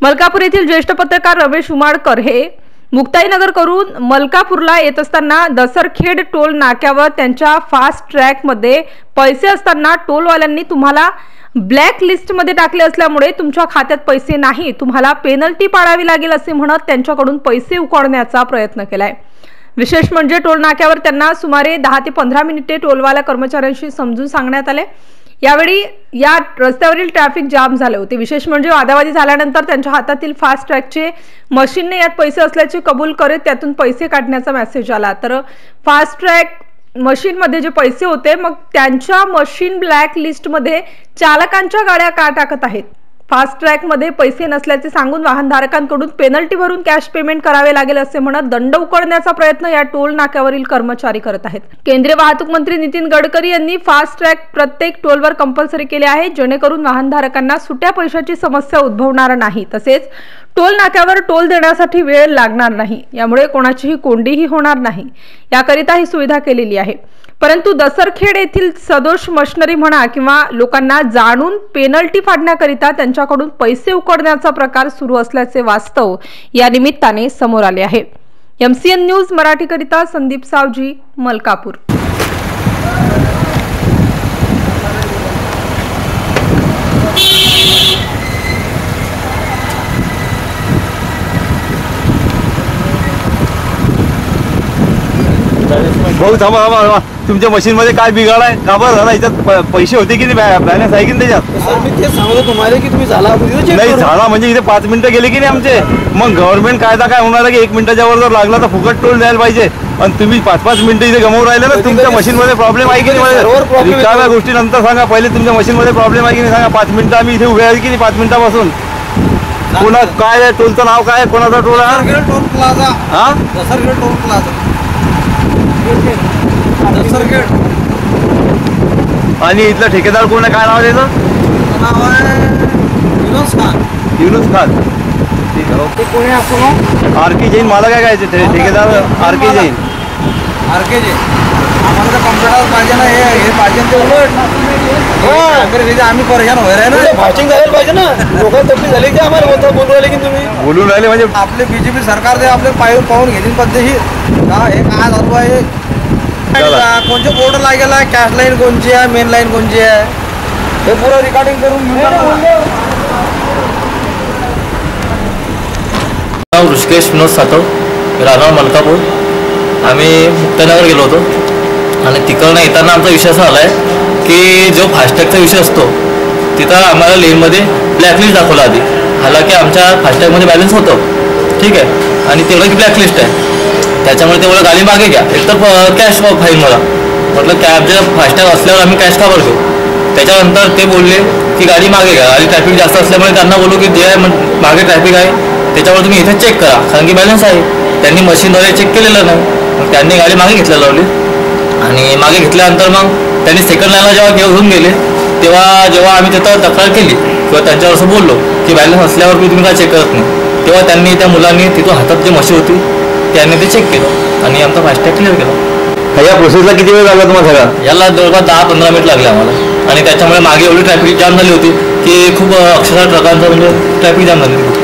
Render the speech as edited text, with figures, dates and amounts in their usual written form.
मलकापूर येथील ज्येष्ठ पत्रकार रमेश उमाडकर हे मुक्ताईनगर करून मलकापूरला येत असताना दसरखेड टोल नाक्यावर त्यांच्या फास्ट ट्रॅकमध्ये पैसे असताना टोलवाल्यांनी तुम्हाला ब्लॅक लिस्टमध्ये टाकले असल्यामुळे तुमच्या खात्यात पैसे नाही, तुम्हाला पेनल्टी पाडावी लागेल असे म्हणत त्यांच्याकडून पैसे उकळण्याचा प्रयत्न केलाय। विशेष म्हणजे टोल नाक्यावर त्यांना सुमारे 10 ते 15 मिनिटे टोलवाला कर्मचाऱ्यांशी समजून सांगण्यात आले। यावेळी या रस्त्यावरील ट्रॅफिक जाम झाले होते। विशेष म्हणजे वादावादी झाल्यानंतर त्यांच्या हातातील फास्ट ट्रॅकचे मशीनने यात पैसे असल्याचे कबूल करत त्यातून पैसे काढण्याचा मेसेज आला। तर फास्ट ट्रॅक मशीन मध्ये जे पैसे होते मग त्यांच्या मशीन ब्लॅक लिस्ट मध्ये चालकांच्या गाड्या का टाकत आहेत। फास्ट ट्रॅक मध्ये पैसे नसल्याचे सांगून वाहनधारकांकडून पेनल्टी भरून कॅश पेमेंट करावे लागेल असे म्हणत दंड उकळण्याचा प्रयत्न या टोल नाक्यावरील कर्मचारी करत आहेत। केंद्रीय वाहतूक मंत्री नितीन गडकरी यांनी फास्ट ट्रॅक प्रत्येक टोलवर कंपल्सरी केले आहे, जेणेकरून वाहनधारकांना सुट्या पैशाची समस्या उद्भवणार नाही, तसेच टोल नाक्यावर टोल देण्यासाठी वेळ लागणार नाही, यामुळे कोणाचीही कोंडीही होणार नाही, याकरिता ही सुविधा केलेली आहे। परंतु दसरखेड येथील सदोष मशिनरी म्हणा किंवा लोकांना जाणून पेनल्टी फाडण्याकरिता त्यांच्याकडून पैसे उकळण्याचा प्रकार सुरू असल्याचे वास्तव या निमित्ताने समोर आले आहे। MCN न्यूज मराठी करिता संदीप सावजी, मलकापूर। भाऊ थांबा, तुमच्या मशीन मध्ये काय बिघाड का बरं झाला? याच्यात पैसे होते की नाही, बॅलन्स आहे की नाही त्याच्यात? सर मी ते सांगतो तुम्हाला की तुम्ही झाला नाही झाला म्हणजे इथे 5 मिनिटं गेले की नाही आमचे, मग गव्हर्नमेंट कायदा काय होणार आहे की 1 मिनिटाच्या वर जर लागला तर फुकट टोल द्यायला पाहिजे, आणि तुम्ही 5-5 मिनिटं इथे गमावून राहिले ना। तुमच्या मशीन मध्ये प्रॉब्लेम आहे की नाही? रिकाम्या गोष्टी नंतर सांगा, पहिले तुमच्या मशीन मध्ये प्रॉब्लेम आहे की नाही सांगा। 5 मिनिटं आम्ही इथे उभे आहे की नाही, 5 मिनिटापासून पुन्हा काय आहे? टोलचं नाव काय? कोणाचा टोल आहे? Toll plaza. हा दसरखेड टोल प्लाझा दसरखेड। आणि इथला ठेकेदार कोण आहे? काय नाव आहे त्याचं? नाव आहे युनुस खान। युनुस खान, ठीक आहे। ते कोणी असो RK जैन, मला काय काय ठेकेदार RK जैन। RK जैन आम्हाला तर कम्प्युटर पाहिजे ना, हे पाहिजे ते उलट आम्ही परेशान होय राहिले ना, भाषिंग झालं पाहिजे ना। लोक तपली झाली की आम्हाला बोलून राहिले की तुम्ही बोलून राहिले म्हणजे आपले BJP सरकार ते आपले पाहून घेतील पद्धतशीर। हा हे काय चालू आहे, कोणते बोर्ड लागेल आहे, कॅश लाईन कोणची आहे, मेन लाईन कोणची आहे, हे पुरं रिकॉर्डिंग करून ऋषिकेश विनोद सातव, राहणार मलकापूर। आम्ही मुक्ताईनगर गेलो होतो आणि तिकडनं येताना आमचा विषय असा आला आहे की जो फास्टॅगचा विषय असतो तिथं आम्हाला लेनमध्ये ब्लॅकलिस्ट दाखवला आधी, हालाकी आमच्या फास्टॅगमध्ये बॅलन्स होतं, ठीक आहे, आणि तेवढं की ब्लॅकलिस्ट आहे, त्याच्यामुळे तेवढं गाडी मागे घ्या, एकतर कॅश फाईन मला म्हटलं कॅब जर फास्टॅग असल्यावर आम्ही कॅश का भरतो। त्याच्यानंतर ते बोलले की गाडी मागे घ्या, आणि ट्रॅफिक जास्त असल्यामुळे त्यांना बोलू की जे मागे ट्रॅफिक आहे त्याच्यावर तुम्ही इथे चेक करा, कारण की बॅलन्स आहे। त्यांनी मशीनद्वारे चेक केलेलं नाही, मग त्यांनी गाडी मागे घ्यायला लावली, आणि मागे घेतल्यानंतर मग त्यांनी सेकंड लाईनला जेव्हा घेऊन गेले जेव्हा आम्ही तिथं तक्रार केली किंवा त्यांच्यावर असं बोललो की बॅलन्स असल्यावर तुम्ही काय चेक करत नाही, तेव्हा त्यांनी त्या मुलांनी तिथून हातात जी मशीन होती त्यांनी ते चेक केलं आणि आमचा फास्टॅग क्लिअर केला। या प्रोसेसला किती वेळ लागला तुम्हाला सगळा? याला जवळपास 10-15 मिनिट लागले आम्हाला, आणि त्याच्यामुळे मागे एवढी ट्रॅफिक जाम झाली होती की खूप अक्षरशः ट्रकांचं म्हणजे ट्रॅफिक जाम झाली होती।